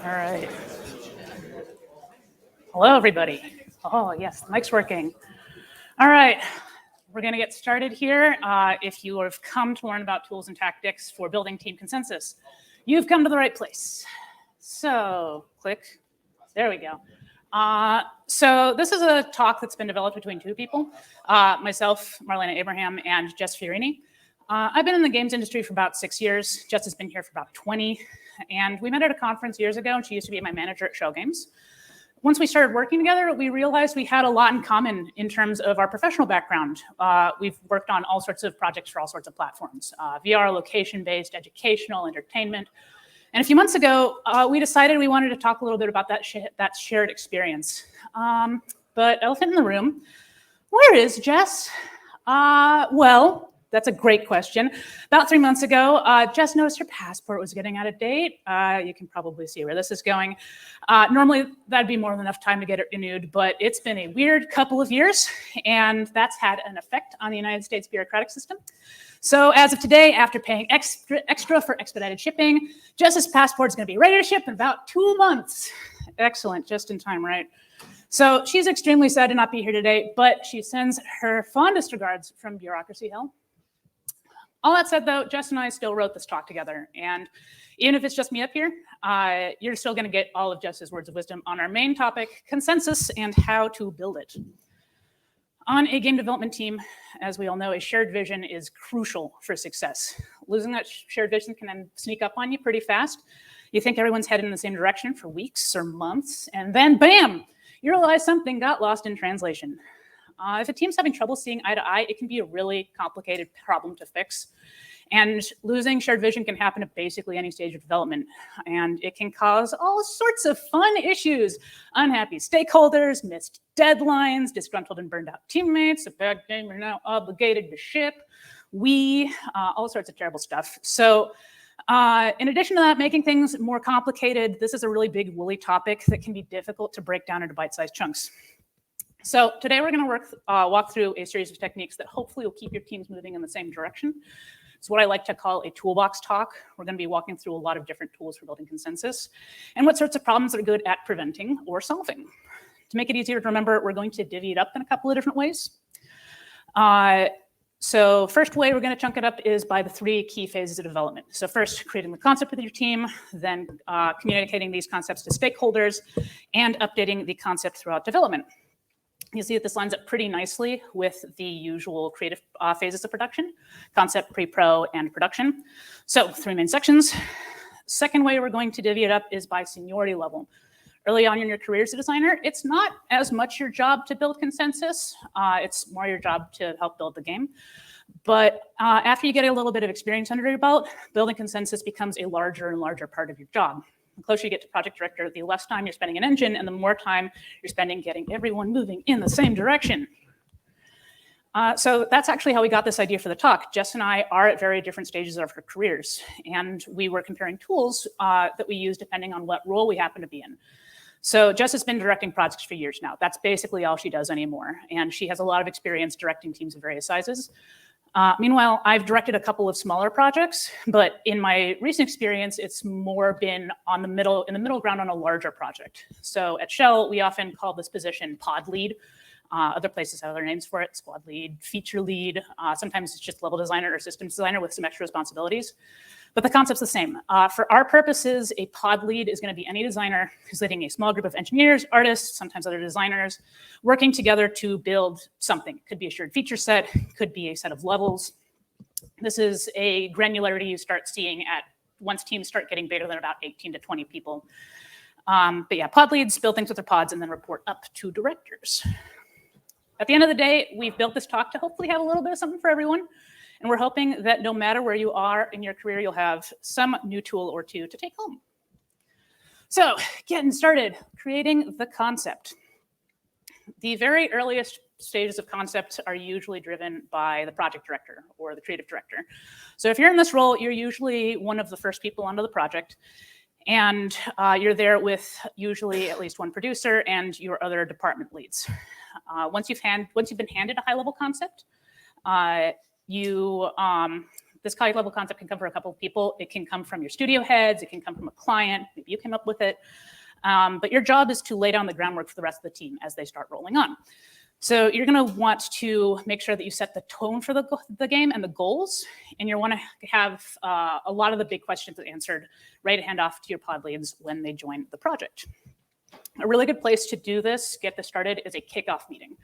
All right. Hello, everybody. Oh, yes, the mic's working. All right, we're going to get started here. If you have come to learn about tools and tactics for building team consensus, you've come to the right place. So, click. There we go. So this is a talk that's been developed between two people, myself, Marlena Abraham, and Jess Fiorini. I've been in the games industry for about 6 years. Jess has been here for about 20. And we met at a conference years ago, and she used to be my manager at Show Games. Once we started working together, we realized we had a lot in common in terms of our professional background. We've worked on all sorts of projects for all sorts of platforms, VR, location-based, educational, entertainment. And a few months ago, we decided we wanted to talk a little bit about that shared experience. But elephant in the room, where is Jess? Well, that's a great question. About 3 months ago, Jess noticed her passport was getting out of date. You can probably see where this is going. Normally, that'd be more than enough time to get it renewed, but it's been a weird couple of years, and that's had an effect on the United States bureaucratic system. So as of today, after paying extra for expedited shipping, Jess's passport is going to be ready to ship in about 2 months. Excellent, just in time, right? So she's extremely sad to not be here today, but she sends her fondest regards from bureaucracy hell. All that said, though, Jess and I still wrote this talk together, and even if it's just me up here, you're still going to get all of Jess's words of wisdom on our main topic, consensus and how to build it. On a game development team, as we all know, a shared vision is crucial for success. Losing that shared vision can then sneak up on you pretty fast. You think everyone's headed in the same direction for weeks or months, and then bam, you realize something got lost in translation. If a team's having trouble seeing eye to eye, it can be a really complicated problem to fix. And losing shared vision can happen at basically any stage of development. And it can cause all sorts of fun issues. Unhappy stakeholders, missed deadlines, disgruntled and burned out teammates, a bad game you're now obligated to ship, all sorts of terrible stuff. So in addition to that, making things more complicated, this is a really big, woolly topic that can be difficult to break down into bite-sized chunks. So today we're going to walk through a series of techniques that hopefully will keep your teams moving in the same direction. It's what I like to call a toolbox talk. We're going to be walking through a lot of different tools for building consensus and what sorts of problems are good at preventing or solving. To make it easier to remember, we're going to divvy it up in a couple of different ways. So first way we're going to chunk it up is by the 3 key phases of development. So first, creating the concept with your team, then communicating these concepts to stakeholders, and updating the concept throughout development. You see that this lines up pretty nicely with the usual creative phases of production: concept, pre-pro, and production. So 3 main sections. Second way we're going to divvy it up is by seniority level. Early on in your career as a designer, it's not as much your job to build consensus. It's more your job to help build the game. But after you get a little bit of experience under your belt, building consensus becomes a larger and larger part of your job. The closer you get to project director, the less time you're spending in engine and the more time you're spending getting everyone moving in the same direction. So that's actually how we got this idea for the talk. Jess and I are at very different stages of our careers, and we were comparing tools that we use depending on what role we happen to be in. So Jess has been directing projects for years now. That's basically all she does anymore, and she has a lot of experience directing teams of various sizes. Meanwhile, I've directed a couple of smaller projects, but in my recent experience, it's more been in the middle ground on a larger project. So at Shell, we often call this position pod lead. Other places have other names for it: squad lead, feature lead. Sometimes it's just level designer or systems designer with some extra responsibilities. But the concept's the same. For our purposes, a pod lead is going to be any designer who's leading a small group of engineers, artists, sometimes other designers, working together to build something. Could be a shared feature set, could be a set of levels. This is a granularity you start seeing once teams start getting bigger than about 18 to 20 people. But yeah, pod leads build things with their pods and then report up to directors. At the end of the day, we've built this talk to hopefully have a little bit of something for everyone. And we're hoping that no matter where you are in your career, you'll have some new tool or two to take home. So getting started, creating the concept. The very earliest stages of concept are usually driven by the project director or the creative director. So if you're in this role, you're usually one of the first people onto the project, and you're there with usually at least one producer and your other department leads. Once you've been handed a high-level concept, this high-level concept can come from a couple of people. It can come from your studio heads. It can come from a client. Maybe you came up with it. But your job is to lay down the groundwork for the rest of the team as they start rolling on. So you're going to want to make sure that you set the tone for the game and the goals, and you want to have a lot of the big questions answered ready to hand off to your pod leads when they join the project. A really good place to do this, get this started, is a kickoff meeting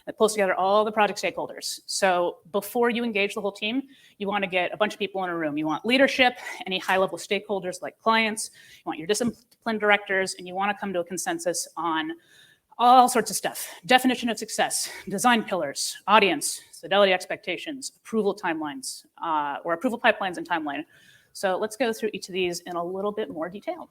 that pulls together all the project stakeholders. So before you engage the whole team, you want to get a bunch of people in a room. You want leadership, any high-level stakeholders like clients, you want your discipline directors, and you want to come to a consensus on all sorts of stuff. Definition of success, design pillars, audience, fidelity expectations, approval timelines, or approval pipelines and timeline. So let's go through each of these in a little bit more detail.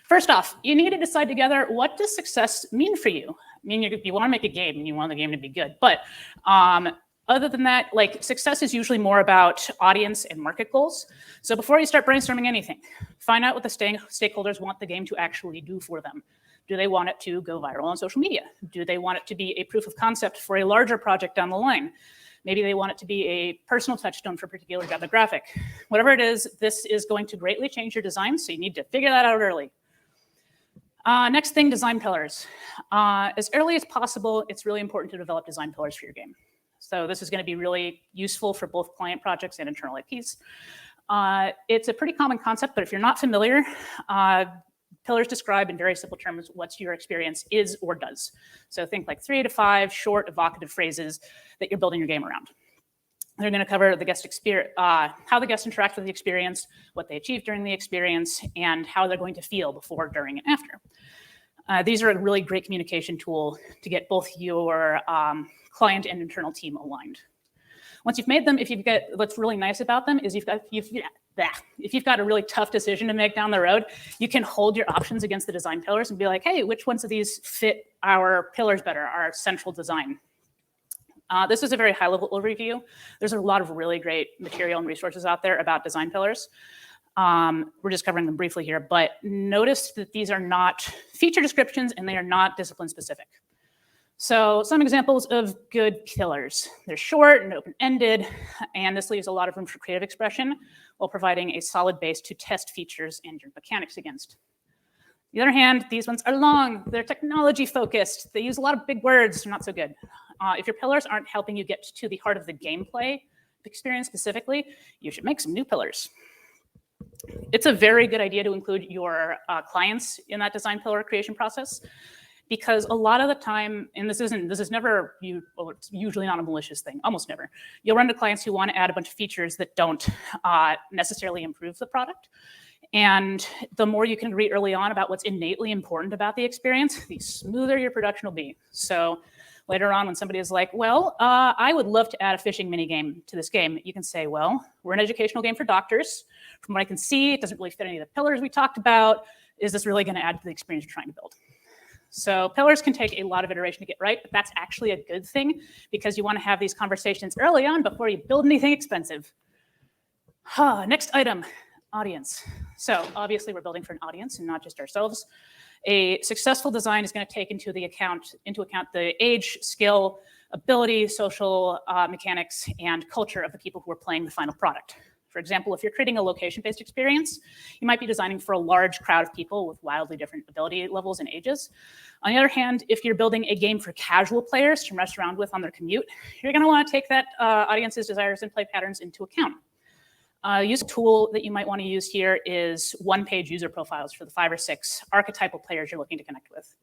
First off, you need to decide together, what does success mean for you? I mean, you want to make a game and you want the game to be good, but other than that, like, success is usually more about audience and market goals. So before you start brainstorming anything, find out what the stakeholders want the game to actually do for them. Do they want it to go viral on social media? Do they want it to be a proof of concept for a larger project down the line? Maybe they want it to be a personal touchstone for a particular demographic. Whatever it is, this is going to greatly change your design, so you need to figure that out early. Next thing, design pillars. As early as possible, it's really important to develop design pillars for your game. So this is going to be really useful for both client projects and internal IPs. It's a pretty common concept, but if you're not familiar, pillars describe in very simple terms what your experience is or does. So think like 3 to 5 short, evocative phrases that you're building your game around. They're going to cover the guest experience, how the guests interact with the experience, what they achieve during the experience, and how they're going to feel before, during, and after. These are a really great communication tool to get both your client and internal team aligned. Once you've made them, what's really nice about them is if you've got a really tough decision to make down the road, you can hold your options against the design pillars and be like, hey, which ones of these fit our pillars better, our central design? This is a very high-level overview. There's a lot of really great material and resources out there about design pillars. We're just covering them briefly here, but notice that these are not feature descriptions and they are not discipline-specific. So some examples of good pillars. They're short and open-ended, and this leaves a lot of room for creative expression while providing a solid base to test features and your mechanics against. On the other hand, these ones are long, they're technology-focused, they use a lot of big words, not so good. If your pillars aren't helping you get to the heart of the gameplay experience specifically, you should make some new pillars. It's a very good idea to include your clients in that design pillar creation process, because a lot of the time, and this is never, it's usually not a malicious thing, almost never. You'll run into clients who want to add a bunch of features that don't necessarily improve the product. And the more you can agree early on about what's innately important about the experience, the smoother your production will be. So later on, when somebody is like, well, I would love to add a fishing minigame to this game, you can say, well, we're an educational game for doctors. From what I can see, it doesn't really fit any of the pillars we talked about. Is this really going to add to the experience you're trying to build? So pillars can take a lot of iteration to get right, but that's actually a good thing because you want to have these conversations early on before you build anything expensive. Next item, audience. So obviously we're building for an audience and not just ourselves. A successful design is going to take into account the age, skill, ability, social mechanics, and culture of the people who are playing the final product. For example, if you're creating a location-based experience, you might be designing for a large crowd of people with wildly different ability levels and ages. On the other hand, if you're building a game for casual players to mess around with on their commute, you're going to want to take that audience's desires and play patterns into account. Use a tool that you might want to use here is one-page user profiles for the 5 or 6 archetypal players you're looking to connect with.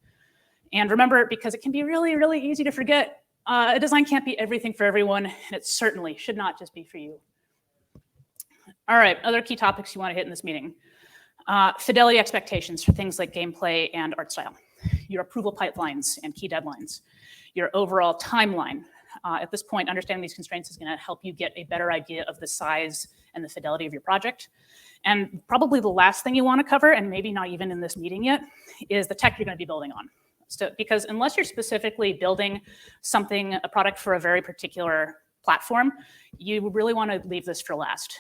And remember, because it can be really, really easy to forget, a design can't be everything for everyone, and it certainly should not just be for you. All right, other key topics you want to hit in this meeting. Fidelity expectations for things like gameplay and art style. Your approval pipelines and key deadlines. Your overall timeline. At this point, understanding these constraints is going to help you get a better idea of the size and the fidelity of your project. And probably the last thing you want to cover, and maybe not even in this meeting yet, is the tech you're going to be building on. So, because unless you're specifically building something, a product for a very particular platform, you really want to leave this for last.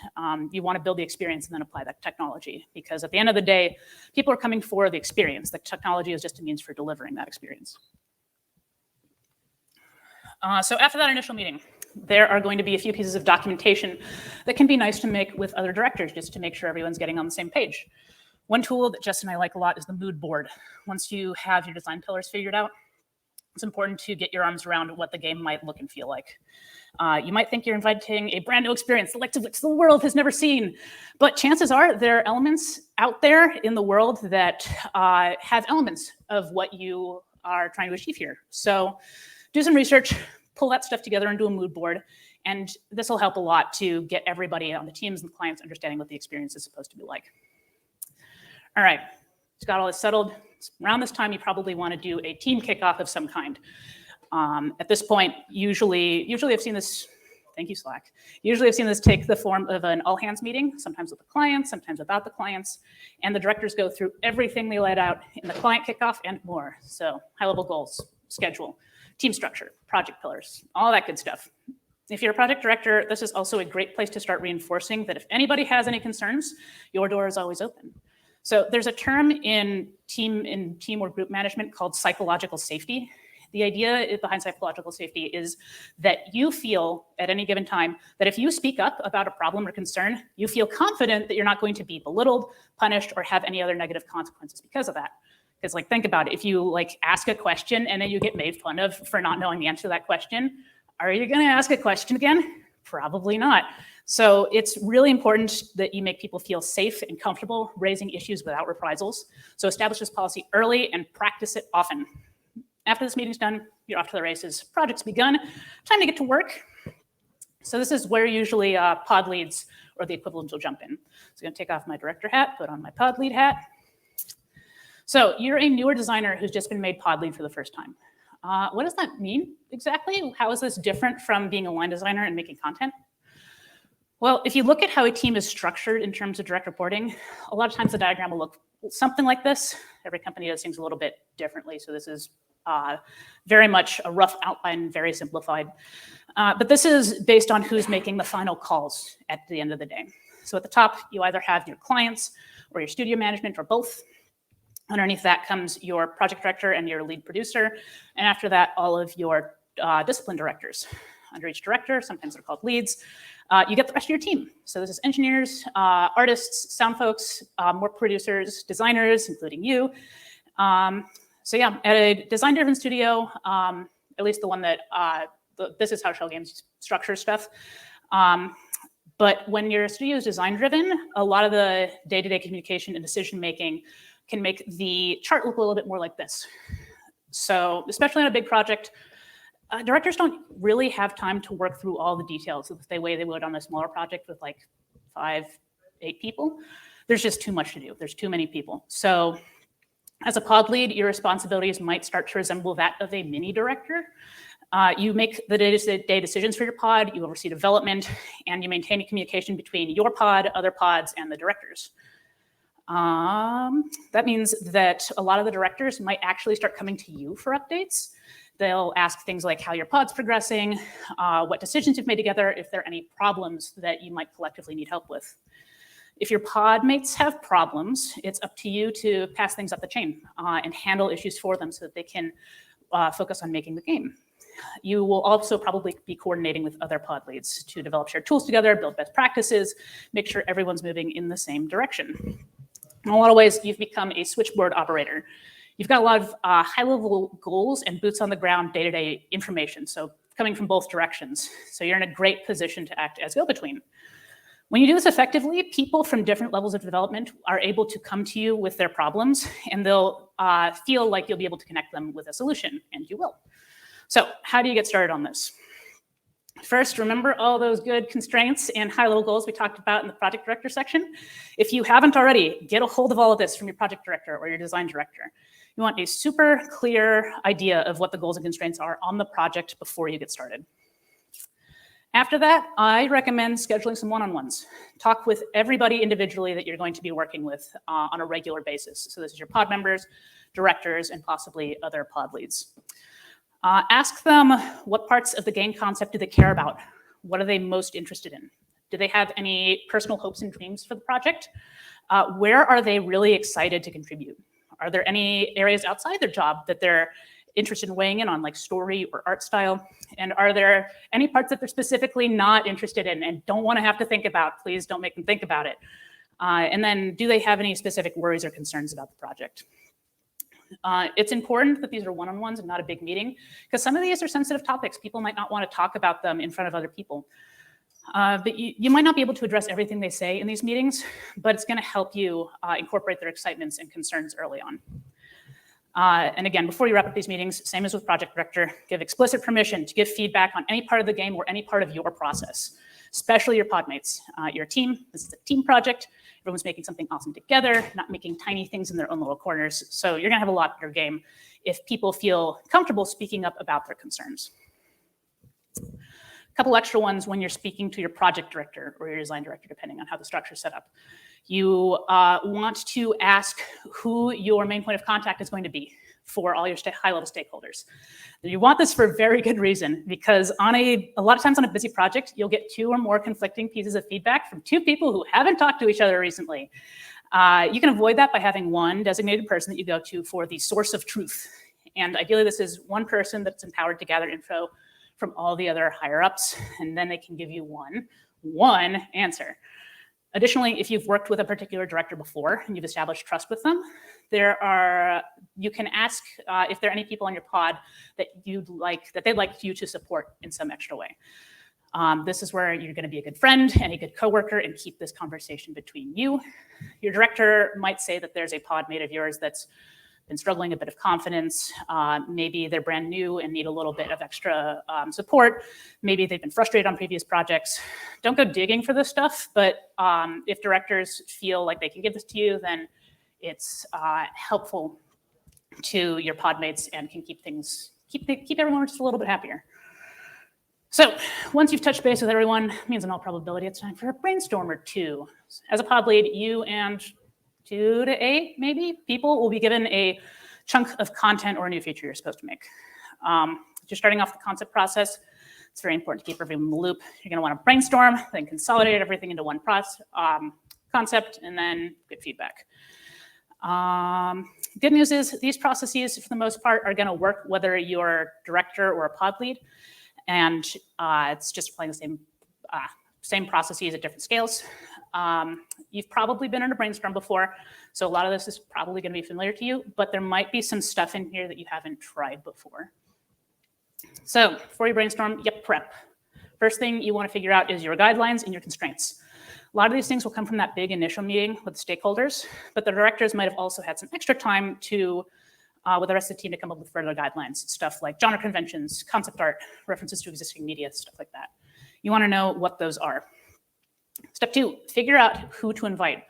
You want to build the experience and then apply that technology, because at the end of the day, people are coming for the experience. The technology is just a means for delivering that experience. So after that initial meeting, there are going to be a few pieces of documentation that can be nice to make with other directors, just to make sure everyone's getting on the same page. One tool that Jess and I like a lot is the mood board. Once you have your design pillars figured out, it's important to get your arms around what the game might look and feel like. You might think you're inviting a brand new experience, the likes of which the world has never seen, but chances are there are elements out there in the world that have elements of what you are trying to achieve here. So do some research, pull that stuff together and do a mood board, and this will help a lot to get everybody on the teams and the clients understanding what the experience is supposed to be like. All right, it's got all this settled. Around this time, you probably want to do a team kickoff of some kind. At this point, usually I've seen this, thank you, Slack. Usually I've seen this take the form of an all hands meeting, sometimes with the clients, sometimes without the clients, and the directors go through everything they laid out in the client kickoff and more. So high level goals, schedule, team structure, project pillars, all that good stuff. If you're a project director, this is also a great place to start reinforcing that if anybody has any concerns, your door is always open. So there's a term in team or group management called psychological safety. The idea behind psychological safety is that you feel at any given time that if you speak up about a problem or concern, you feel confident that you're not going to be belittled, punished, or have any other negative consequences because of that. Because think about it, if you ask a question and then you get made fun of for not knowing the answer to that question, are you going to ask a question again? Probably not. So it's really important that you make people feel safe and comfortable raising issues without reprisals. So establish this policy early and practice it often. After this meeting's done, you're off to the races. Project's begun. Time to get to work. So this is where usually pod leads or the equivalent will jump in. So I'm going to take off my director hat, put on my pod lead hat. So you're a newer designer who's just been made pod lead for the first time. What does that mean exactly? How is this different from being a line designer and making content? Well, if you look at how a team is structured in terms of direct reporting, a lot of times the diagram will look something like this. Every company does things a little bit differently. So this is very much a rough outline, very simplified. But this is based on who's making the final calls at the end of the day. So at the top, you either have your clients or your studio management or both. Underneath that comes your project director and your lead producer. And after that, all of your discipline directors. Under each director, sometimes they're called leads, you get the rest of your team. So this is engineers, artists, sound folks, more producers, designers, including you. So yeah, at a design-driven studio, at least the one that, this is how Shell Games structures stuff. But when your studio is design-driven, a lot of the day-to-day communication and decision-making can make the chart look a little bit more like this. So especially on a big project, directors don't really have time to work through all the details the way they would on a smaller project with 5, 8 people. There's just too much to do. There's too many people. So as a pod lead, your responsibilities might start to resemble that of a mini director. You make the day-to-day decisions for your pod, you oversee development, and you maintain communication between your pod, other pods, and the directors. That means that a lot of the directors might actually start coming to you for updates. They'll ask things like how your pod's progressing, what decisions you've made together, if there are any problems that you might collectively need help with. If your pod mates have problems, it's up to you to pass things up the chain and handle issues for them so that they can focus on making the game. You will also probably be coordinating with other pod leads to develop shared tools together, build best practices, make sure everyone's moving in the same direction. In a lot of ways, you've become a switchboard operator. You've got a lot of high-level goals and boots on the ground day-to-day information, so coming from both directions. So you're in a great position to act as go-between. When you do this effectively, people from different levels of development are able to come to you with their problems, and they'll feel like you'll be able to connect them with a solution, and you will. So how do you get started on this? First, remember all those good constraints and high-level goals we talked about in the project director section. If you haven't already, get a hold of all of this from your project director or your design director. You want a super clear idea of what the goals and constraints are on the project before you get started. After that, I recommend scheduling some one-on-ones. Talk with everybody individually that you're going to be working with on a regular basis. So this is your pod members, directors, and possibly other pod leads. Ask them what parts of the game concept do they care about? What are they most interested in? Do they have any personal hopes and dreams for the project? Where are they really excited to contribute? Are there any areas outside their job that they're interested in weighing in on, like story or art style? And are there any parts that they're specifically not interested in and don't want to have to think about? Please don't make them think about it. And then do they have any specific worries or concerns about the project? It's important that these are one-on-ones and not a big meeting, because some of these are sensitive topics. People might not want to talk about them in front of other people. But you might not be able to address everything they say in these meetings, but it's going to help you incorporate their excitements and concerns early on. And again, before you wrap up these meetings, same as with project director, give explicit permission to give feedback on any part of the game or any part of your process, especially your podmates. Your team, this is a team project. Everyone's making something awesome together, not making tiny things in their own little corners. So you're gonna have a lot better game if people feel comfortable speaking up about their concerns. A couple extra ones when you're speaking to your project director or your design director, depending on how the structure is set up. You want to ask who your main point of contact is going to be for all your high-level stakeholders. You want this for a very good reason, because on a lot of times on a busy project, you'll get 2 or more conflicting pieces of feedback from 2 people who haven't talked to each other recently. You can avoid that by having one designated person that you go to for the source of truth. And ideally, this is one person that's empowered to gather info from all the other higher-ups, and then they can give you one answer. Additionally, if you've worked with a particular director before and you've established trust with them, you can ask if there are any people on your pod that they'd like you to support in some extra way. This is where you're going to be a good friend and a good coworker and keep this conversation between you. Your director might say that there's a pod mate of yours that's been struggling a bit of confidence. Maybe they're brand new and need a little bit of extra support. Maybe they've been frustrated on previous projects. Don't go digging for this stuff, but if directors feel like they can give this to you, then it's helpful to your pod mates and can keep everyone just a little bit happier. So once you've touched base with everyone, it means in all probability it's time for a brainstorm or 2. As a pod lead, you and 2 to 8, maybe, people will be given a chunk of content or a new feature you're supposed to make. If you're starting off the concept process, it's very important to keep everyone in the loop. You're going to want to brainstorm, then consolidate everything into one concept, and then get feedback. Good news is these processes, for the most part, are going to work whether you're a director or a pod lead, and it's just playing the same processes at different scales. You've probably been in a brainstorm before, so a lot of this is probably going to be familiar to you, but there might be some stuff in here that you haven't tried before. So before you brainstorm, prep. First thing you want to figure out is your guidelines and your constraints. A lot of these things will come from that big initial meeting with the stakeholders, but the directors might have also had some extra time to, with the rest of the team, to come up with further guidelines, stuff like genre conventions, concept art, references to existing media, stuff like that. You want to know what those are. Step 2, figure out who to invite.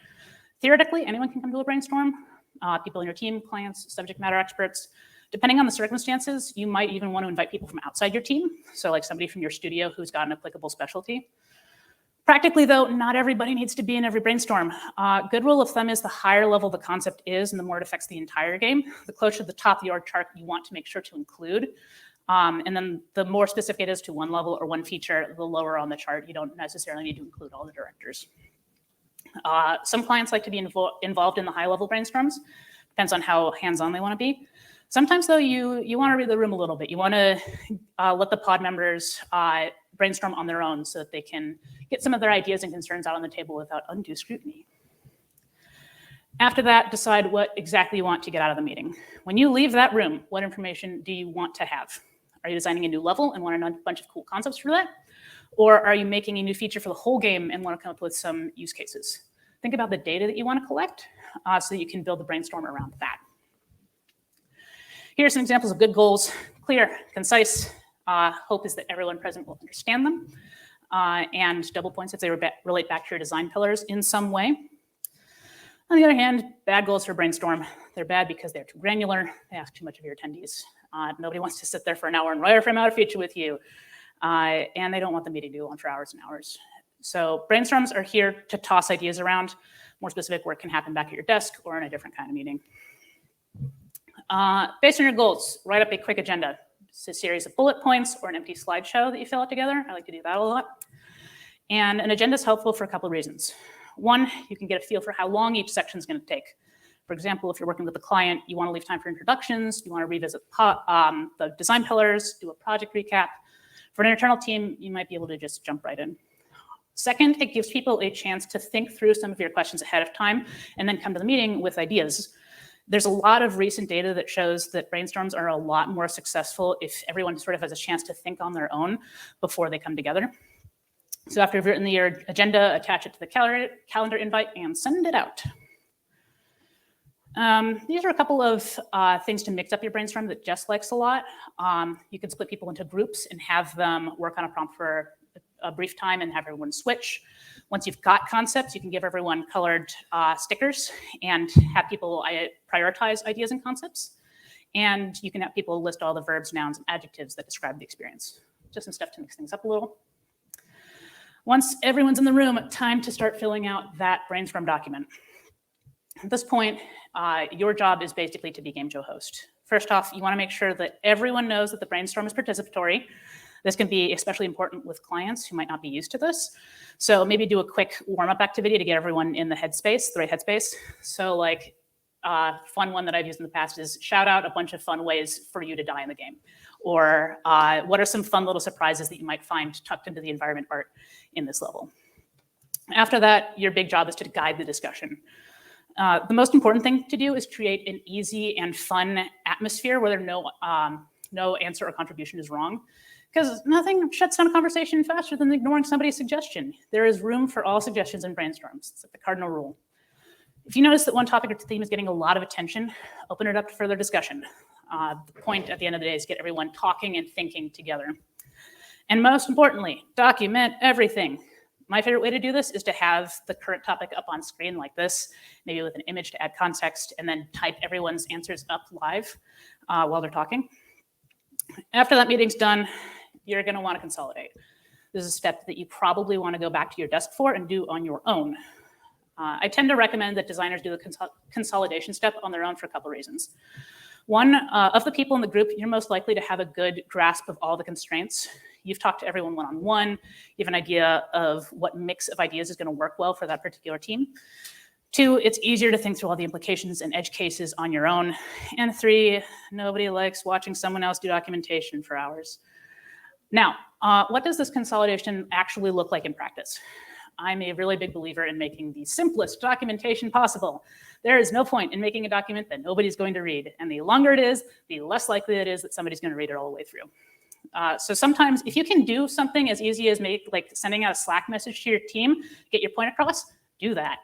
Theoretically, anyone can come to a brainstorm. People in your team, clients, subject matter experts. Depending on the circumstances, you might even want to invite people from outside your team. So like somebody from your studio who's got an applicable specialty. Practically though, not everybody needs to be in every brainstorm. Good rule of thumb is the higher level the concept is and the more it affects the entire game, the closer to the top of the org chart you want to make sure to include. And then the more specific it is to one level or one feature, the lower on the chart. You don't necessarily need to include all the directors. Some clients like to be involved in the high-level brainstorms. Depends on how hands-on they want to be. Sometimes, though, you want to read the room a little bit. You want to let the pod members brainstorm on their own so that they can get some of their ideas and concerns out on the table without undue scrutiny. After that, decide what exactly you want to get out of the meeting. When you leave that room, what information do you want to have? Are you designing a new level and want a bunch of cool concepts for that? Or are you making a new feature for the whole game and want to come up with some use cases? Think about the data that you want to collect so that you can build the brainstorm around that. Here are some examples of good goals. Clear, concise. Hope is that everyone present will understand them. And double points if they relate back to your design pillars in some way. On the other hand, bad goals for brainstorm. They're bad because they're too granular. They ask too much of your attendees. Nobody wants to sit there for an hour and write a frame out a feature with you. and they don't want the meeting to go on for hours and hours. So brainstorms are here to toss ideas around. More specific work can happen back at your desk or in a different kind of meeting. Based on your goals, write up a quick agenda. It's a series of bullet points or an empty slideshow that you fill out together. I like to do that a lot. And an agenda is helpful for a couple of reasons. One, you can get a feel for how long each section is going to take. For example, if you're working with a client, you want to leave time for introductions, you want to revisit the design pillars, do a project recap. For an internal team, you might be able to just jump right in. Second, it gives people a chance to think through some of your questions ahead of time and then come to the meeting with ideas. There's a lot of recent data that shows that brainstorms are a lot more successful if everyone sort of has a chance to think on their own before they come together. So after you've written your agenda, attach it to the calendar invite and send it out. These are a couple of things to mix up your brainstorm that Jess likes a lot. You can split people into groups and have them work on a prompt for a brief time and have everyone switch. Once you've got concepts, you can give everyone colored stickers and have people prioritize ideas and concepts. And you can have people list all the verbs, nouns, and adjectives that describe the experience. Just some stuff to mix things up a little. Once everyone's in the room, time to start filling out that brainstorm document. At this point, your job is basically to be game show host. First off, you want to make sure that everyone knows that the brainstorm is participatory. This can be especially important with clients who might not be used to this. So maybe do a quick warm-up activity to get everyone in the headspace, the right headspace. So like fun one that I've used in the past is shout out a bunch of fun ways for you to die in the game. Or what are some fun little surprises that you might find tucked into the environment art in this level? After that, your big job is to guide the discussion. The most important thing to do is create an easy and fun atmosphere where no answer or contribution is wrong, because nothing shuts down a conversation faster than ignoring somebody's suggestion. There is room for all suggestions in brainstorms. It's like the cardinal rule. If you notice that one topic or theme is getting a lot of attention, open it up to further discussion. The point at the end of the day is get everyone talking and thinking together. And most importantly, document everything. My favorite way to do this is to have the current topic up on screen like this, maybe with an image to add context, and then type everyone's answers up live while they're talking. After that meeting's done, you're going to want to consolidate. This is a step that you probably want to go back to your desk for and do on your own. I tend to recommend that designers do the consolidation step on their own for a couple reasons. One, of the people in the group, you're most likely to have a good grasp of all the constraints. You've talked to everyone one-on-one. You have an idea of what mix of ideas is going to work well for that particular team. Two, it's easier to think through all the implications and edge cases on your own. And three, nobody likes watching someone else do documentation for hours. Now, what does this consolidation actually look like in practice? I'm a really big believer in making the simplest documentation possible. There is no point in making a document that nobody's going to read. And the longer it is, the less likely it is that somebody's going to read it all the way through. So sometimes if you can do something as easy as sending out a Slack message to your team, get your point across, do that.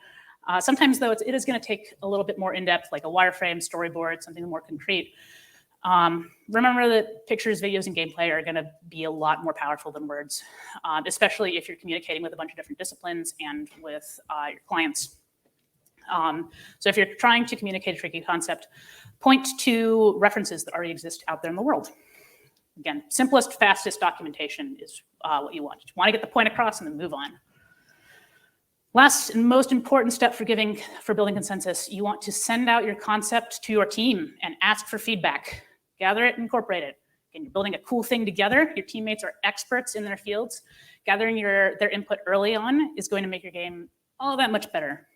Sometimes though, it is going to take a little bit more in-depth, like a wireframe, storyboard, something more concrete. Remember that pictures, videos, and gameplay are going to be a lot more powerful than words, especially if you're communicating with a bunch of different disciplines and with your clients. So if you're trying to communicate a tricky concept, point to references that already exist out there in the world. Again, simplest, fastest documentation is what you want. You want to get the point across and then move on. Last and most important step for building consensus, you want to send out your concept to your team and ask for feedback. Gather it and incorporate it. Again, you're building a cool thing together. Your teammates are experts in their fields. Gathering their input early on is going to make your game all that much better.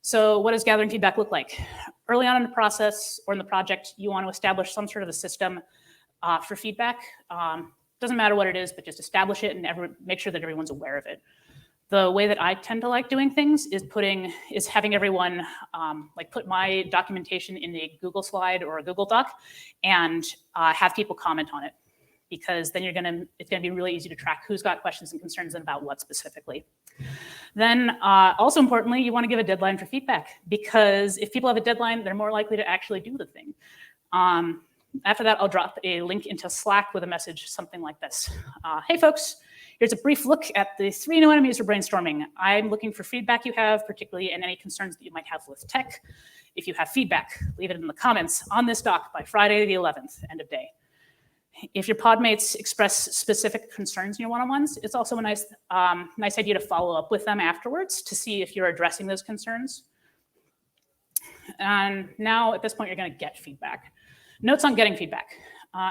So what does gathering feedback look like? Early on in the process or in the project, you want to establish some sort of a system for feedback. Doesn't matter what it is, but just establish it and make sure that everyone's aware of it. The way that I tend to like doing things is having everyone put my documentation in a Google slide or a Google Doc and have people comment on it, because then it's gonna be really easy to track who's got questions and concerns and about what specifically. Then also importantly, you want to give a deadline for feedback, because if people have a deadline, they're more likely to actually do the thing. After that, I'll drop a link into Slack with a message, something like this. Hey folks, here's a brief look at the 3 new enemies for brainstorming. I'm looking for feedback you have, particularly in any concerns that you might have with tech. If you have feedback, leave it in the comments on this doc by Friday the 11th, end of day. If your pod mates express specific concerns in your one-on-ones, it's also a nice idea to follow up with them afterwards to see if you're addressing those concerns. And now at this point, you're going to get feedback. Notes on getting feedback.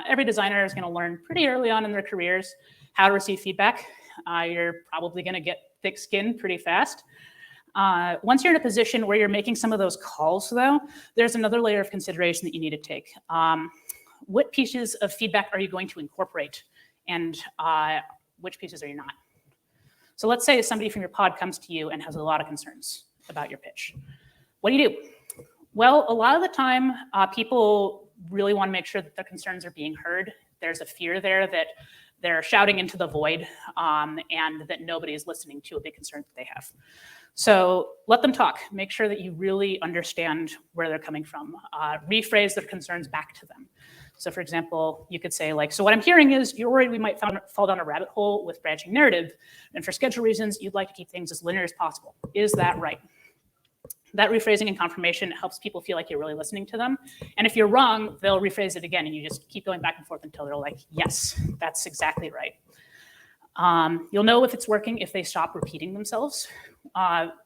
Every designer is going to learn pretty early on in their careers how to receive feedback. You're probably going to get thick skin pretty fast. Once you're in a position where you're making some of those calls, though, there's another layer of consideration that you need to take. What pieces of feedback are you going to incorporate, and which pieces are you not? So let's say somebody from your pod comes to you and has a lot of concerns about your pitch. What do? Well, a lot of the time, people really want to make sure that their concerns are being heard. There's a fear there that they're shouting into the void and that nobody is listening to a big concern that they have. So let them talk. Make sure that you really understand where they're coming from. Rephrase their concerns back to them. So for example, you could say like, so what I'm hearing is you're worried we might fall down a rabbit hole with branching narrative. And for schedule reasons, you'd like to keep things as linear as possible. Is that right? That rephrasing and confirmation helps people feel like you're really listening to them. And if you're wrong, they'll rephrase it again, and you just keep going back and forth until they're like, yes, that's exactly right. You'll know if it's working if they stop repeating themselves.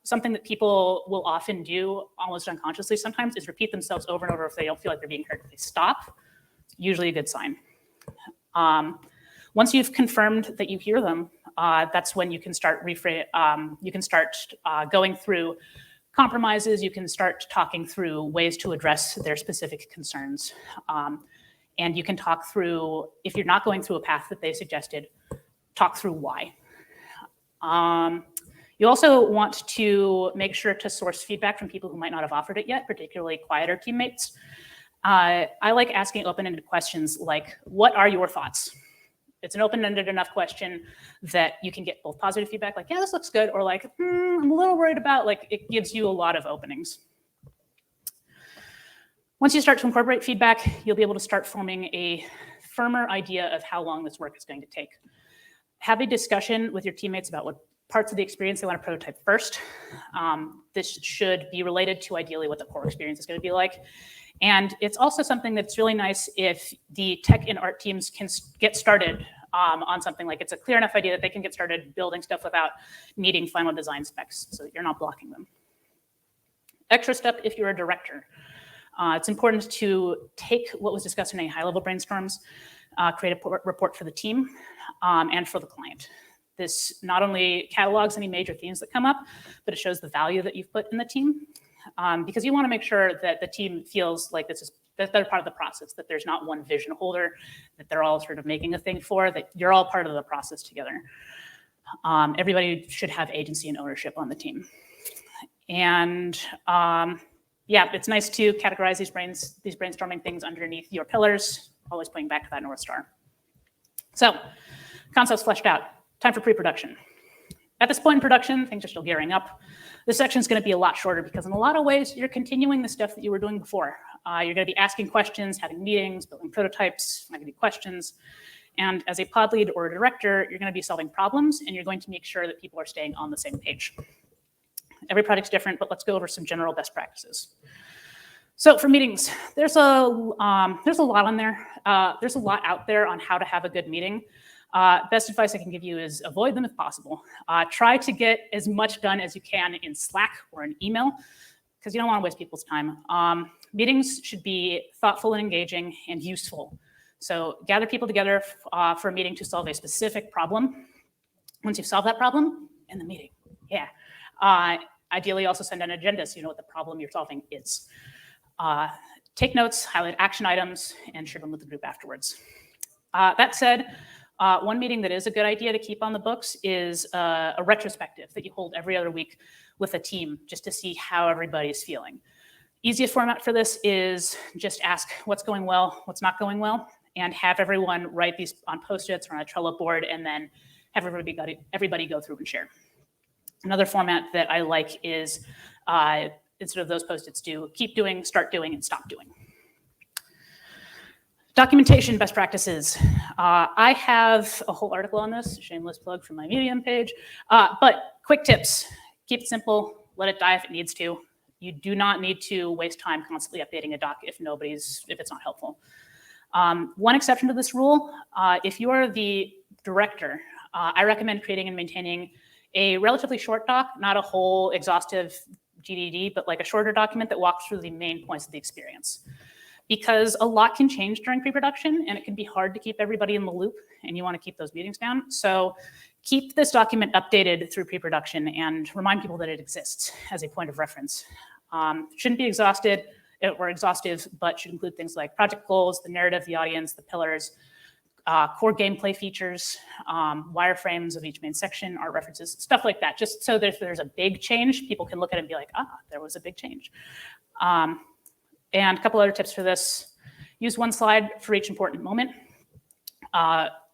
Something that people will often do almost unconsciously sometimes is repeat themselves over and over if they don't feel like they're being heard. If they stop, it's usually a good sign. Once you've confirmed that you hear them, that's when you can start going through compromises. You can start talking through ways to address their specific concerns. And you can talk through, if you're not going through a path that they suggested, talk through why. You also want to make sure to source feedback from people who might not have offered it yet, particularly quieter teammates. I like asking open-ended questions like, what are your thoughts? It's an open-ended enough question that you can get both positive feedback, like, yeah, this looks good, or like, I'm a little worried about, like, it gives you a lot of openings. Once you start to incorporate feedback, you'll be able to start forming a firmer idea of how long this work is going to take. Have a discussion with your teammates about what parts of the experience they want to prototype first. This should be related to ideally what the core experience is going to be like. And it's also something that's really nice if the tech and art teams can get started on something, like it's a clear enough idea that they can get started building stuff without needing final design specs, so that you're not blocking them. Extra step if you're a director. It's important to take what was discussed in any high-level brainstorms, create a report for the team and for the client. This not only catalogs any major themes that come up, but it shows the value that you've put in the team. Because you want to make sure that the team feels like that they're part of the process, that there's not one vision holder, that they're all sort of making a thing for, that you're all part of the process together. Everybody should have agency and ownership on the team. And yeah, it's nice to categorize these brainstorming things underneath your pillars, always pointing back to that North Star. So, concepts fleshed out. Time for pre-production. At this point in production, things are still gearing up. This section is going to be a lot shorter because in a lot of ways, you're continuing the stuff that you were doing before. You're going to be asking questions, having meetings, building prototypes, finding questions. And as a pod lead or a director, you're going to be solving problems, and you're going to make sure that people are staying on the same page. Every project's different, but let's go over some general best practices. So for meetings, there's a lot on there. There's a lot out there on how to have a good meeting. Best advice I can give you is avoid them if possible. Try to get as much done as you can in Slack or an email, because you don't want to waste people's time. Meetings should be thoughtful and engaging and useful. So gather people together for a meeting to solve a specific problem. Once you've solved that problem, end the meeting. Yeah. Ideally, also send an agenda so you know what the problem you're solving is. Take notes, highlight action items, and share them with the group afterwards. That said, one meeting that is a good idea to keep on the books is a retrospective that you hold every other week with a team just to see how everybody's feeling. Easiest format for this is just ask what's going well, what's not going well, and have everyone write these on Post-its or on a Trello board, and then have everybody go through and share. Another format that I like is, instead of those Post-its, do keep doing, start doing, and stop doing. Documentation best practices. I have a whole article on this, shameless plug from my Medium page, but quick tips. Keep it simple, let it die if it needs to. You do not need to waste time constantly updating a doc if it's not helpful. One exception to this rule, if you are the director, I recommend creating and maintaining a relatively short doc, not a whole exhaustive GDD, but like a shorter document that walks through the main points of the experience. Because a lot can change during pre-production, and it can be hard to keep everybody in the loop, and you want to keep those meetings down. So keep this document updated through pre-production and remind people that it exists as a point of reference. Shouldn't be exhaustive, but should include things like project goals, the narrative, the audience, the pillars, core gameplay features, wireframes of each main section, art references, stuff like that, just so that if there's a big change, people can look at it and be like, there was a big change. And a couple other tips for this. Use one slide for each important moment.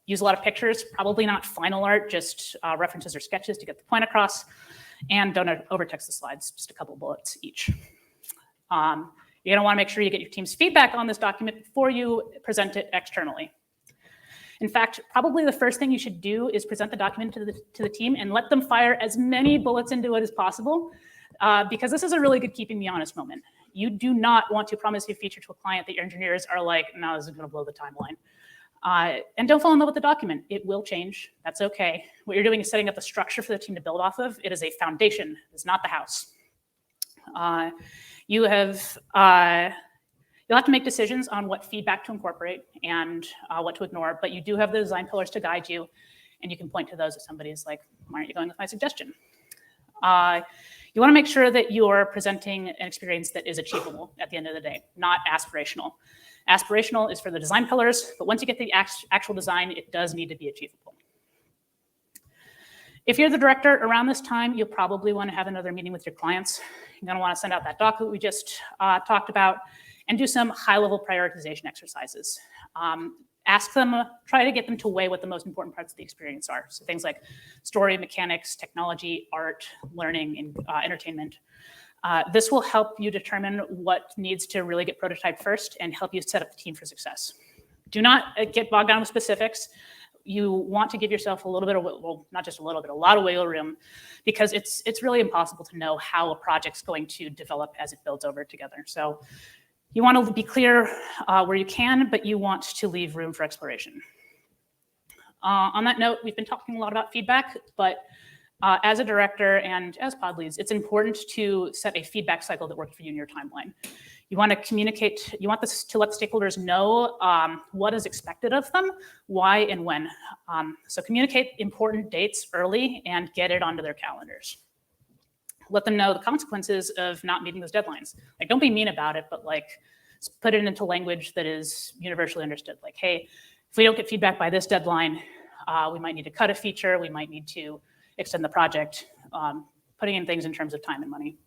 Use a lot of pictures, probably not final art, just references or sketches to get the point across. And don't overtext the slides, just a couple bullets each. You're gonna wanna make sure you get your team's feedback on this document before you present it externally. In fact, probably the first thing you should do is present the document to the team and let them fire as many bullets into it as possible, because this is a really good keeping me honest moment. You do not want to promise a feature to a client that your engineers are like, no, this is gonna blow the timeline. And don't fall in love with the document. It will change, that's okay. What you're doing is setting up a structure for the team to build off of. It is a foundation, it's not the house. You'll have to make decisions on what feedback to incorporate and what to ignore, but you do have the design pillars to guide you, and you can point to those if somebody is like, why aren't you going with my suggestion? You want to make sure that you're presenting an experience that is achievable at the end of the day, not aspirational. Aspirational is for the design pillars, but once you get the actual design, it does need to be achievable. If you're the director around this time, you'll probably want to have another meeting with your clients. You're going to want to send out that doc that we just talked about and do some high-level prioritization exercises. Ask them, try to get them to weigh what the most important parts of the experience are. So things like story, mechanics, technology, art, learning, and entertainment. This will help you determine what needs to really get prototyped first and help you set up the team for success. Do not get bogged down with specifics. You want to give yourself a little bit of, well, not just a little bit, a lot of wiggle room, because it's really impossible to know how a project's going to develop as it builds over together. So you want to be clear where you can, but you want to leave room for exploration. On that note, we've been talking a lot about feedback, but as a director and as pod leads, it's important to set a feedback cycle that works for you in your timeline. You want to communicate, you want this to let stakeholders know what is expected of them, why and when. So communicate important dates early and get it onto their calendars. Let them know the consequences of not meeting those deadlines. Like, don't be mean about it, but like put it into language that is universally understood. Like, hey, if we don't get feedback by this deadline, we might need to cut a feature, we might need to extend the project, putting in things in terms of time and money.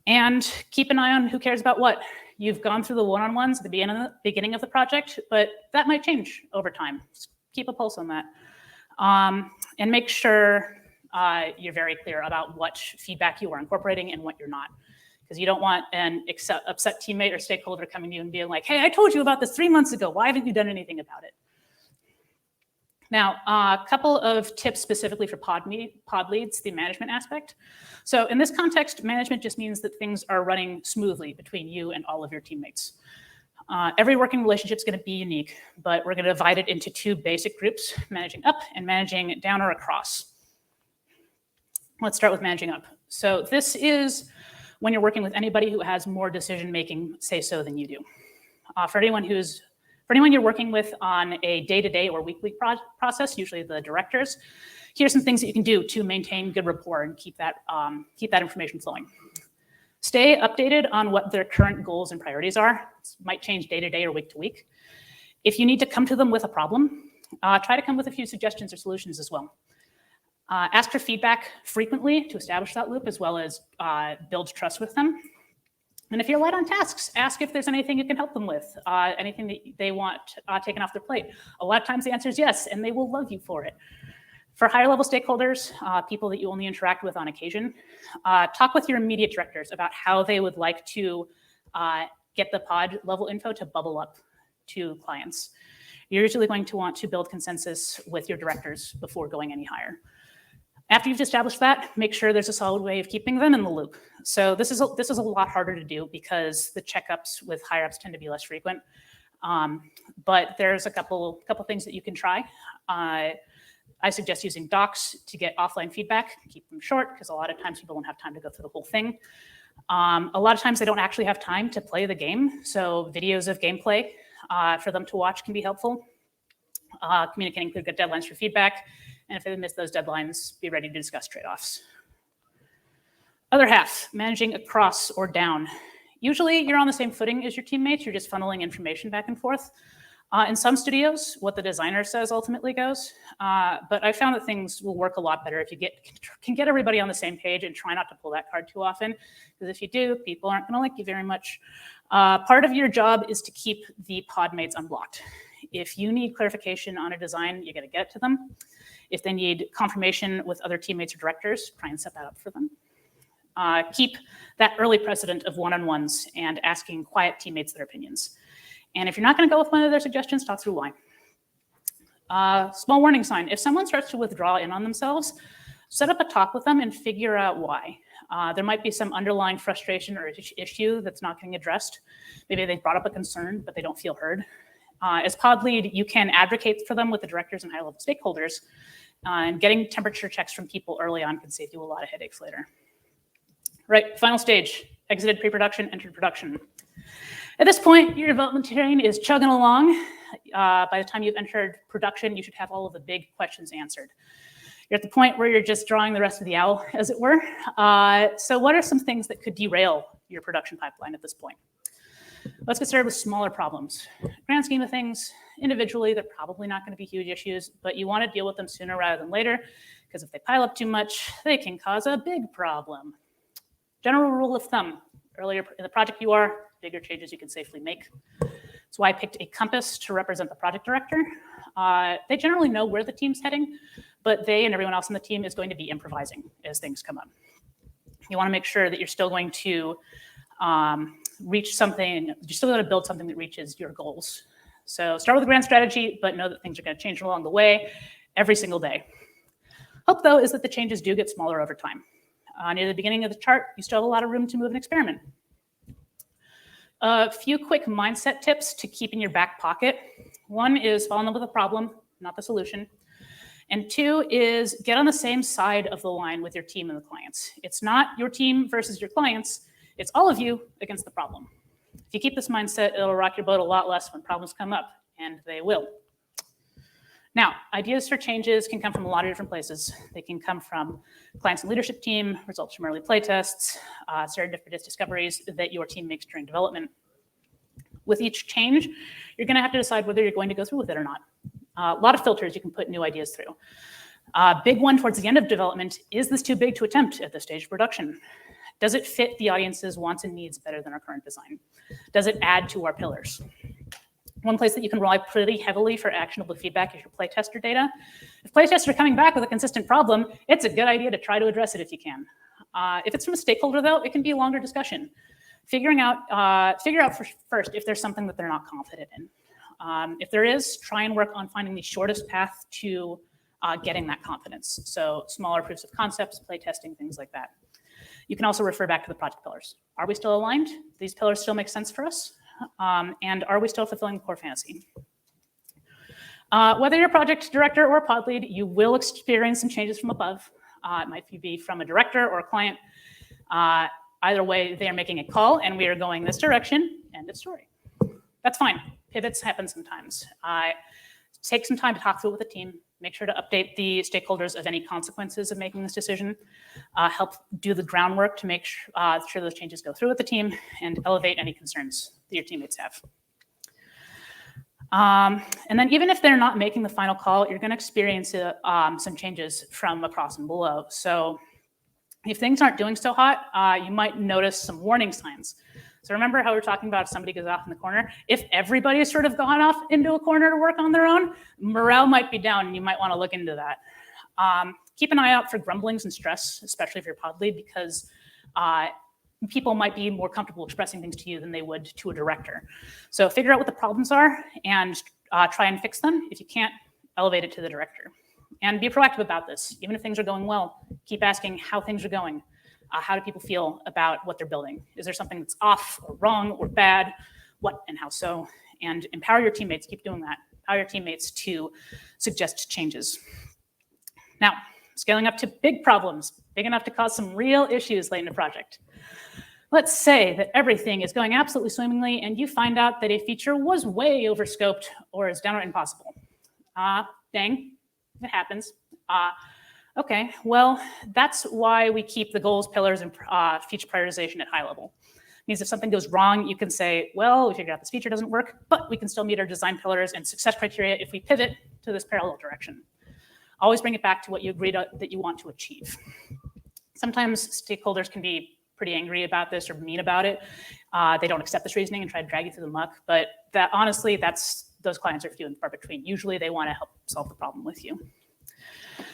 And keep an eye on who cares about what. You've gone through the one-on-ones at the beginning of the project, but that might change over time. Just keep a pulse on that. And make sure you're very clear about what feedback you are incorporating and what you're not. Because you don't want an upset teammate or stakeholder coming to you and being like, hey, I told you about this 3 months ago. Why haven't you done anything about it? Now, a couple of tips specifically for pod leads, the management aspect. So in this context, management just means that things are running smoothly between you and all of your teammates. Every working relationship is going to be unique, but we're going to divide it into two basic groups, managing up and managing down or across. Let's start with managing up. So this is when you're working with anybody who has more decision-making say-so than you do. For anyone you're working with on a day-to-day or weekly process, usually the directors, here's some things that you can do to maintain good rapport and keep that information flowing. Stay updated on what their current goals and priorities are. This might change day-to-day or week-to-week. If you need to come to them with a problem, try to come with a few suggestions or solutions as well. Ask for feedback frequently to establish that loop, as well as build trust with them. And if you're light on tasks, ask if there's anything you can help them with, anything that they want taken off their plate. A lot of times the answer is yes, and they will love you for it. For higher level stakeholders, people that you only interact with on occasion, talk with your immediate directors about how they would like to get the pod level info to bubble up to clients. You're usually going to want to build consensus with your directors before going any higher. After you've established that, make sure there's a solid way of keeping them in the loop. So this is a lot harder to do because the checkups with higher ups tend to be less frequent. But there's a couple things that you can try. I suggest using docs to get offline feedback. Keep them short, because a lot of times people don't have time to go through the whole thing. A lot of times they don't actually have time to play the game, so videos of gameplay for them to watch can be helpful. Communicating clear good deadlines for feedback, and if they miss those deadlines, be ready to discuss trade-offs. Other half, managing across or down. Usually you're on the same footing as your teammates, you're just funneling information back and forth. In some studios, what the designer says ultimately goes, but I found that things will work a lot better if you can get everybody on the same page and try not to pull that card too often, because if you do, people aren't going to like you very much. Part of your job is to keep the pod mates unblocked. If you need clarification on a design, you got to get it to them. If they need confirmation with other teammates or directors, try and set that up for them. Keep that early precedent of one-on-ones and asking quiet teammates their opinions. And if you're not going to go with one of their suggestions, talk through why. Small warning sign. If someone starts to withdraw in on themselves, set up a talk with them and figure out why. There might be some underlying frustration or issue that's not getting addressed. Maybe they brought up a concern, but they don't feel heard. As pod lead, you can advocate for them with the directors and high-level stakeholders. And getting temperature checks from people early on can save you a lot of headaches later. Right, final stage. Exited pre-production, entered production. At this point, your development train is chugging along. By the time you've entered production, you should have all of the big questions answered. You're at the point where you're just drawing the rest of the owl, as it were. So what are some things that could derail your production pipeline at this point? Let's get started with smaller problems. Grand scheme of things, individually, they're probably not going to be huge issues, but you want to deal with them sooner rather than later, because if they pile up too much, they can cause a big problem. General rule of thumb, earlier in the project you are, bigger changes you can safely make. That's why I picked a compass to represent the project director. They generally know where the team's heading, but they and everyone else on the team is going to be improvising as things come up. You want to make sure that you're still going to reach something, you're still going to build something that reaches your goals. So start with a grand strategy, but know that things are going to change along the way every single day. Hope, though, is that the changes do get smaller over time. Near the beginning of the chart, you still have a lot of room to move and experiment. A few quick mindset tips to keep in your back pocket. One is fall in love with the problem, not the solution. And two is get on the same side of the line with your team and the clients. It's not your team versus your clients. It's all of you against the problem. If you keep this mindset, it'll rock your boat a lot less when problems come up, and they will. Now, ideas for changes can come from a lot of different places. They can come from clients and leadership team, results from early playtests, serendipitous discoveries that your team makes during development. With each change, you're going to have to decide whether you're going to go through with it or not. A lot of filters you can put new ideas through. Big one towards the end of development, is this too big to attempt at this stage of production? Does it fit the audience's wants and needs better than our current design? Does it add to our pillars? One place that you can rely pretty heavily for actionable feedback is your playtester data. If playtesters are coming back with a consistent problem, it's a good idea to try to address it if you can. If it's from a stakeholder, though, it can be a longer discussion. Figure out first if there's something that they're not confident in. If there is, try and work on finding the shortest path to getting that confidence. So smaller proofs of concepts, playtesting, things like that. You can also refer back to the project pillars. Are we still aligned? Do these pillars still make sense for us? And are we still fulfilling the core fantasy? Whether you're a project director or a pod lead, you will experience some changes from above. It might be from a director or a client. Either way, they are making a call and we are going this direction, end of story. That's fine. Pivots happen sometimes. Take some time to talk through it with the team. Make sure to update the stakeholders of any consequences of making this decision. Help do the groundwork to make sure those changes go through with the team and elevate any concerns that your teammates have. And then even if they're not making the final call, you're going to experience some changes from across and below. So if things aren't doing so hot, you might notice some warning signs. So remember how we were talking about if somebody goes off in the corner? If everybody has sort of gone off into a corner to work on their own, morale might be down and you might want to look into that. Keep an eye out for grumblings and stress, especially if you're pod lead, because people might be more comfortable expressing things to you than they would to a director. So figure out what the problems are and try and fix them. If you can't, elevate it to the director. And be proactive about this. Even if things are going well, keep asking how things are going. How do people feel about what they're building? Is there something that's off or wrong or bad? What and how so? and empower your teammates, keep doing that, empower your teammates to suggest changes. Now, scaling up to big problems, big enough to cause some real issues late in a project. Let's say that everything is going absolutely swimmingly and you find out that a feature was way overscoped or is downright impossible. Dang, it happens. Okay, well, that's why we keep the goals, pillars, and feature prioritization at high level. It means if something goes wrong, you can say, well, we figured out this feature doesn't work, but we can still meet our design pillars and success criteria if we pivot to this parallel direction. Always bring it back to what you agreed that you want to achieve. Sometimes stakeholders can be pretty angry about this or mean about it. They don't accept this reasoning and try to drag you through the muck, but that honestly, those clients are few and far between. Usually they want to help solve the problem with you.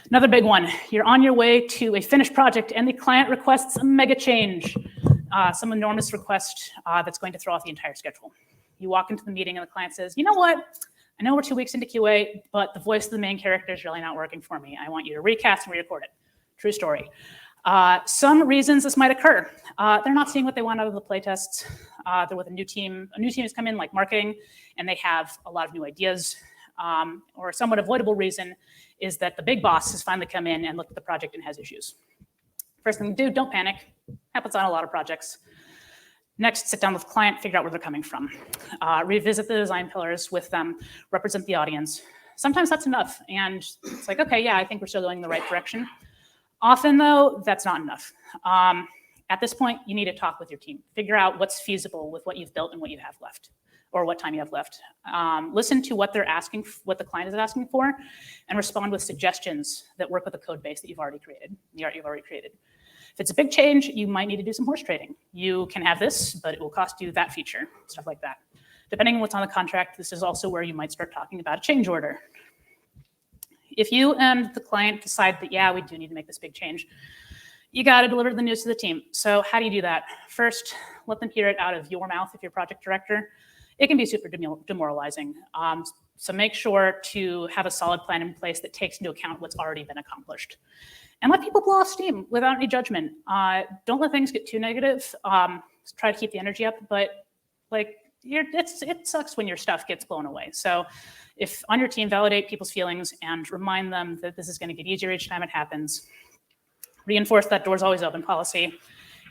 Another big one, you're on your way to a finished project and the client requests a mega change, some enormous request that's going to throw off the entire schedule. You walk into the meeting and the client says, you know what? I know we're 2 weeks into QA, but the voice of the main character is really not working for me. I want you to recast and re-record it. True story. Some reasons this might occur. They're not seeing what they want out of the playtests. They're with a new team. A new team has come in, like marketing, and they have a lot of new ideas. Or a somewhat avoidable reason is that the big boss has finally come in and looked at the project and has issues. First thing to do, don't panic. Happens on a lot of projects. Next, sit down with the client, figure out where they're coming from. Revisit the design pillars with them, represent the audience. Sometimes that's enough, and it's like, okay, yeah, I think we're still going in the right direction. Often, though, that's not enough. At this point, you need to talk with your team. Figure out what's feasible with what you've built and what you have left, or what time you have left. Listen to what they're asking, what the client is asking for, and respond with suggestions that work with the code base that you've already created, If it's a big change, you might need to do some horse trading. You can have this, but it will cost you that feature, stuff like that. Depending on what's on the contract, this is also where you might start talking about a change order. If you and the client decide that, yeah, we do need to make this big change, you got to deliver the news to the team. So how do you do that? First, let them hear it out of your mouth if you're project director. It can be super demoralizing. So make sure to have a solid plan in place that takes into account what's already been accomplished. And let people blow off steam without any judgment. Don't let things get too negative. Try to keep the energy up, but it sucks when your stuff gets blown away. So if on your team, validate people's feelings and remind them that this is going to get easier each time it happens. Reinforce that door's always open policy.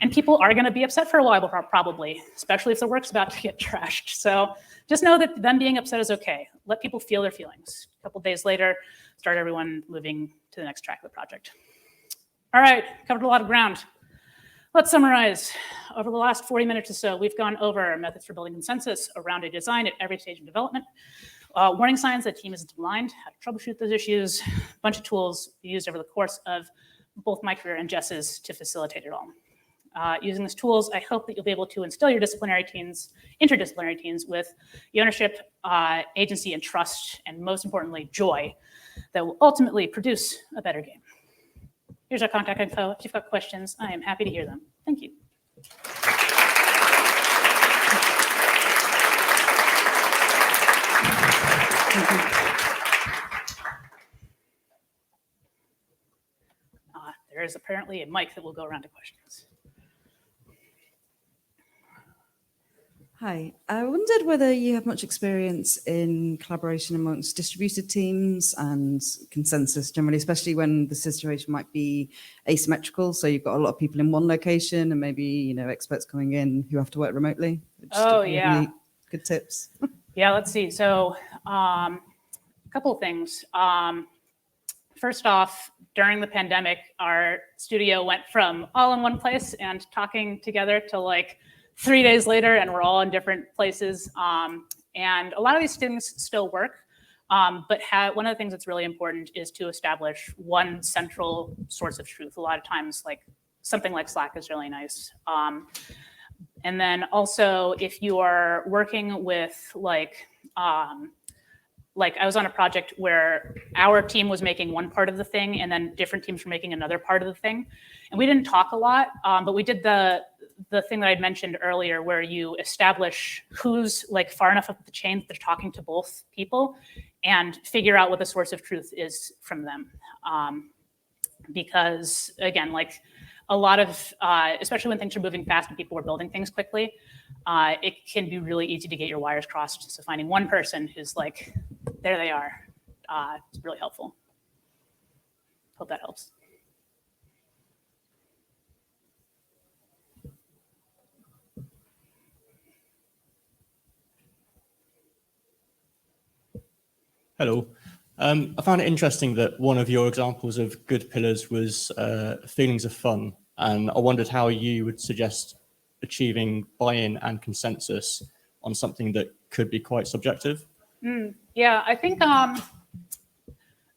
And people are going to be upset for a while, probably, especially if the work's about to get trashed. So just know that them being upset is okay. Let people feel their feelings. A couple days later, start everyone moving to the next track of the project. All right, covered a lot of ground. Let's summarize. Over the last 40 minutes or so, we've gone over methods for building consensus around a design at every stage of development, warning signs that team isn't aligned, how to troubleshoot those issues, a bunch of tools used over the course of both my career and Jess's to facilitate it all. Using these tools, I hope that you'll be able to instill your interdisciplinary teams with the ownership, agency, and trust, and most importantly, joy that will ultimately produce a better game. Here's our contact info. If you've got questions, I am happy to hear them. Thank you. There is apparently a mic that will go around to questions. Hi, I wondered whether you have much experience in collaboration amongst distributed teams and consensus generally, especially when the situation might be asymmetrical. So you've got a lot of people in one location and maybe, experts coming in who have to work remotely. Yeah. Good tips. Yeah, let's see. So a couple of things. First off, during the pandemic, our studio went from all in one place and talking together to 3 days later, and we're all in different places. And a lot of these things still work, but one of the things that's really important is to establish one central source of truth. A lot of times, something like Slack is really nice. And then also, if you are working with I was on a project where our team was making one part of the thing and then different teams were making another part of the thing. And we didn't talk a lot, but we did the thing that I'd mentioned earlier where you establish who's far enough up the chain that they're talking to both people and figure out what the source of truth is from them. Because again, a lot of, especially when things are moving fast and people are building things quickly, it can be really easy to get your wires crossed. So finding one person who's like, there they are, is really helpful. Hope that helps. Hello. I found it interesting that one of your examples of good pillars was feelings of fun. And I wondered how you would suggest achieving buy-in and consensus on something that could be quite subjective. Yeah, I think,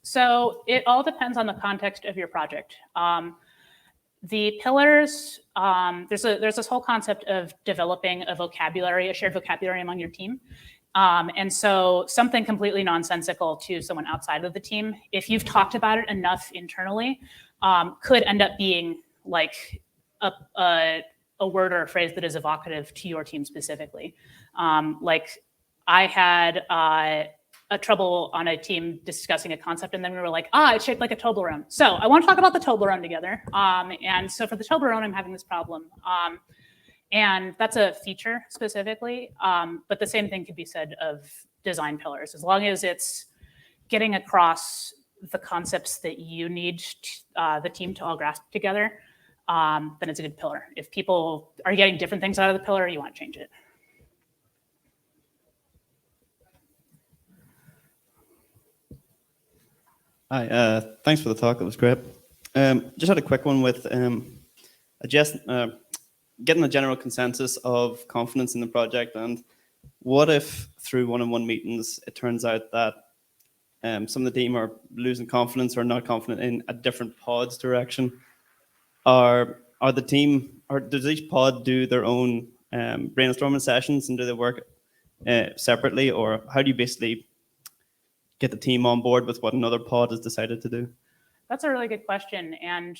so it all depends on the context of your project. The pillars, there's this whole concept of developing a vocabulary, a shared vocabulary among your team. And so something completely nonsensical to someone outside of the team, if you've talked about it enough internally, could end up being like a word or a phrase that is evocative to your team specifically. Like I had a trouble on a team discussing a concept, and then we were like, it's shaped like a Toblerone. So I want to talk about the Toblerone together. And so for the Toblerone, I'm having this problem. And that's a feature specifically, but the same thing could be said of design pillars. As long as it's getting across the concepts that you need the team to all grasp together, then it's a good pillar. If people are getting different things out of the pillar, you want to change it. Hi, thanks for the talk. It was great. Just had a quick one with getting a general consensus of confidence in the project. And what if through one-on-one meetings, it turns out that some of the team are losing confidence or not confident in a different pod's direction? Does each pod do their own brainstorming sessions, and do they work separately? Or how do you basically get the team on board with what another pod has decided to do? That's a really good question, and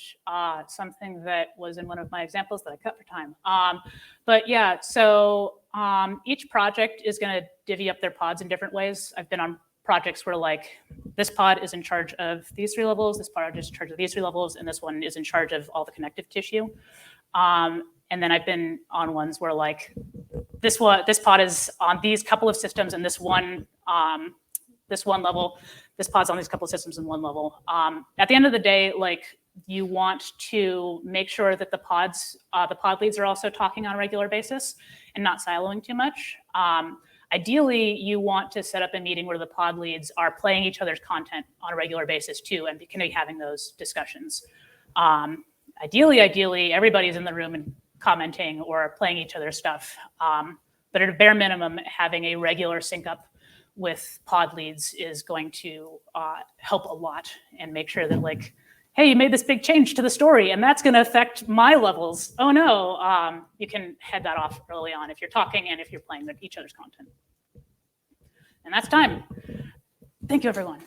something that was in one of my examples that I cut for time. But yeah, so each project is going to divvy up their pods in different ways. I've been on projects where like this pod is in charge of these 3 levels, this pod is in charge of these 3 levels, and this one is in charge of all the connective tissue. And then I've been on ones where like this pod is on these couple of systems, and this one level, this pod's on these couple of systems in one level. At the end of the day, like you want to make sure that the pod leads are also talking on a regular basis and not siloing too much. Ideally, you want to set up a meeting where the pod leads are playing each other's content on a regular basis too, and can be having those discussions. Ideally, everybody's in the room and commenting or playing each other's stuff. But at a bare minimum, having a regular sync up with pod leads is going to help a lot and make sure that like, hey, you made this big change to the story and that's going to affect my levels. Oh no, you can head that off early on if you're talking and if you're playing with each other's content. And that's time. Thank you, everyone.